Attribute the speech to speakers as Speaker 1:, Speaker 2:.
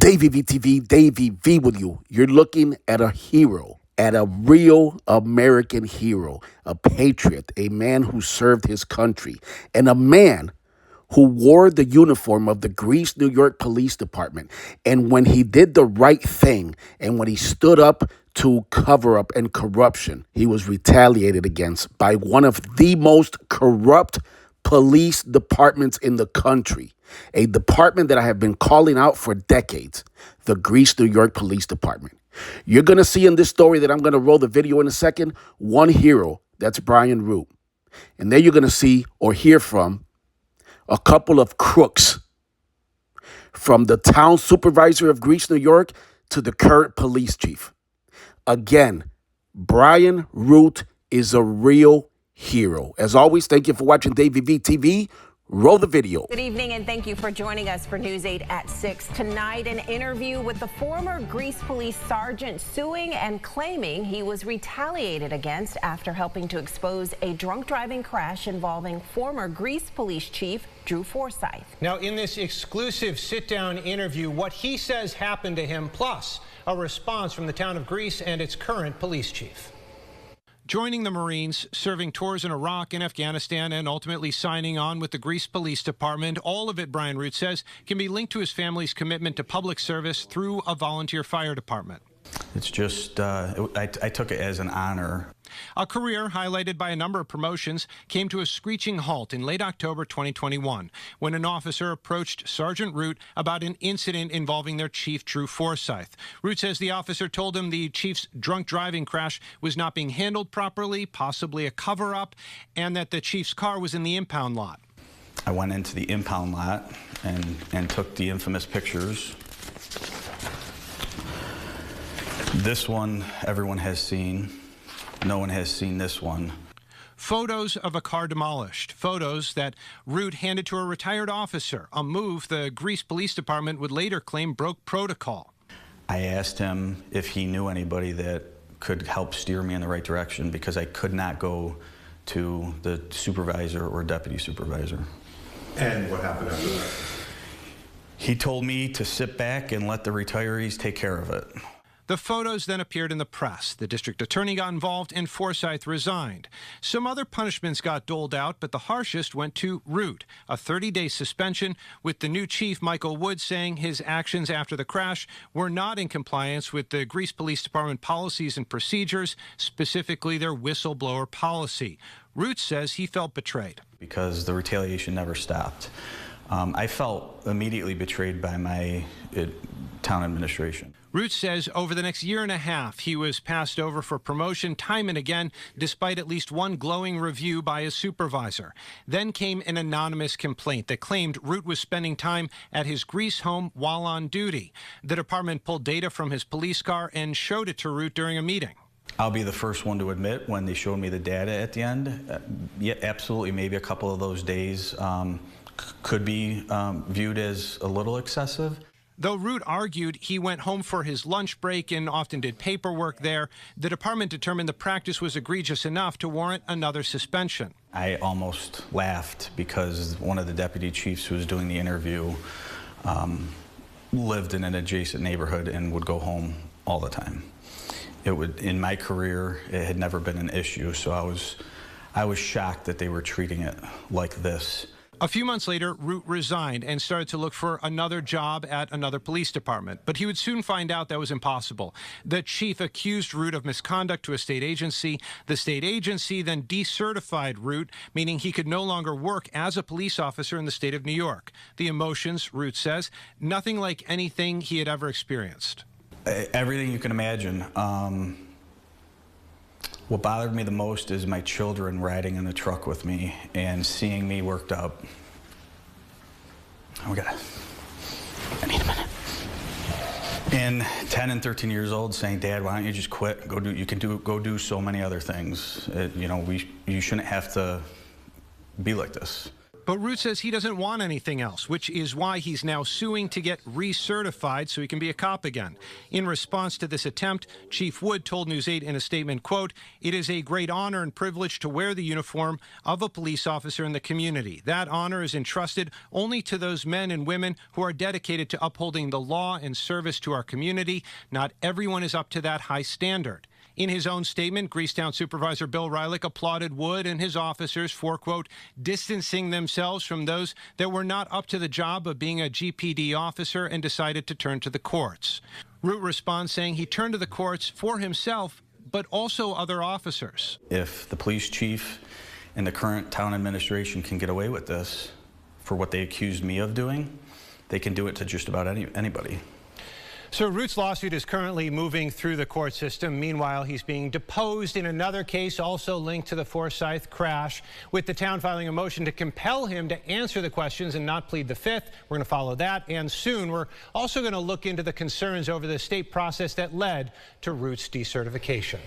Speaker 1: Davey VTV, Davey V with you. You're looking at a hero, at a real American hero, a patriot, a man who served his country, and a man who wore the uniform of the Greece, New York Police Department. And when he did the right thing, and when he stood up to cover up and corruption, he was retaliated against by one of the most corrupt police departments in the country, a department that I have been calling out for decades, the Greece, New York Police Department. You're going to see in this story that I'm going to roll the video in a second, one hero, that's Bryan Root. And then you're going to see or hear from a couple of crooks, from the town supervisor of Greece, New York, to the current police chief. Again, Bryan Root is a real hero. As always, thank you for watching Davey V TV. Roll the video.
Speaker 2: Good evening, and thank you for joining us for News 8 at 6. Tonight, an interview with the former Greece police sergeant suing and claiming he was retaliated against after helping to expose a drunk driving crash involving former Greece police chief Drew Forsyth.
Speaker 3: Now, in this exclusive sit-down interview, what he says happened to him, plus a response from the town of Greece and its current police chief. Joining the Marines, serving tours in Iraq and Afghanistan, and ultimately signing on with the Greece Police Department. All of it, Bryan Root says, can be linked to his family's commitment to public service through a volunteer fire department.
Speaker 4: It's just, I took it as an honor.
Speaker 3: A career highlighted by a number of promotions came to a screeching halt in late October 2021 when an officer approached Sergeant Root about an incident involving their chief, Drew Forsyth. Root says the officer told him the chief's drunk driving crash was not being handled properly, possibly a cover-up, and that the chief's car was in the impound lot.
Speaker 4: I went into the impound lot and took the infamous pictures. This one everyone has seen. No one has seen this one.
Speaker 3: Photos of a car demolished. Photos that Root handed to a retired officer, a move the Greece Police Department would later claim broke protocol.
Speaker 4: I asked him if he knew anybody that could help steer me in the right direction because I could not go to the supervisor or deputy supervisor.
Speaker 5: And what happened after that?
Speaker 4: He told me to sit back and let the retirees take care of it.
Speaker 3: The photos then appeared in the press. The district attorney got involved and Forsyth resigned. Some other punishments got doled out, but the harshest went to Root, a 30-day suspension, with the new chief, Michael Wood, saying his actions after the crash were not in compliance with the Greece Police Department policies and procedures, specifically their whistleblower policy. Root says he felt betrayed.
Speaker 4: Because the retaliation never stopped. I felt immediately betrayed by my town administration.
Speaker 3: Root says over the next year and a half, he was passed over for promotion time and again, despite at least one glowing review by his supervisor. Then came an anonymous complaint that claimed Root was spending time at his Greece home while on duty. The department pulled data from his police car and showed it to Root during a meeting.
Speaker 4: I'll be the first one to admit when they showed me the data at the end. Yeah, absolutely, maybe a couple of those days could be viewed as a little excessive.
Speaker 3: Though Root argued he went home for his lunch break and often did paperwork there, the department determined the practice was egregious enough to warrant another suspension.
Speaker 4: I almost laughed because one of the deputy chiefs who was doing the interview lived in an adjacent neighborhood and would go home all the time. In my career, it had never been an issue, so I was shocked that they were treating it like this.
Speaker 3: A few months later, Root resigned and started to look for another job at another police department. But he would soon find out that was impossible. The chief accused Root of misconduct to a state agency. The state agency then decertified Root, meaning he could no longer work as a police officer in the state of New York. The emotions, Root says, nothing like anything he had ever experienced.
Speaker 4: Everything you can imagine. What bothered me the most is my children riding in the truck with me and seeing me worked up. I need a minute. And 10 and 13 years old saying, "Dad, why don't you just quit? Go do so many other things. You shouldn't have to be like this."
Speaker 3: But Root says he doesn't want anything else, which is why he's now suing to get recertified so he can be a cop again. In response to this attempt, Chief Wood told News 8 in a statement, quote, "It is a great honor and privilege to wear the uniform of a police officer in the community. That honor is entrusted only to those men and women who are dedicated to upholding the law and service to our community. Not everyone is up to that high standard." In his own statement, Greasetown Supervisor Bill Rylick applauded Wood and his officers for, quote, "distancing themselves from those that were not up to the job of being a GPD officer and decided to turn to the courts." Root responds saying he turned to the courts for himself, but also other officers.
Speaker 4: If the police chief and the current town administration can get away with this for what they accused me of doing, they can do it to just about anybody.
Speaker 3: So Root's lawsuit is currently moving through the court system. Meanwhile, he's being deposed in another case also linked to the Forsyth crash, with the town filing a motion to compel him to answer the questions and not plead the fifth. We're going to follow that. And soon, we're also going to look into the concerns over the state process that led to Root's decertification.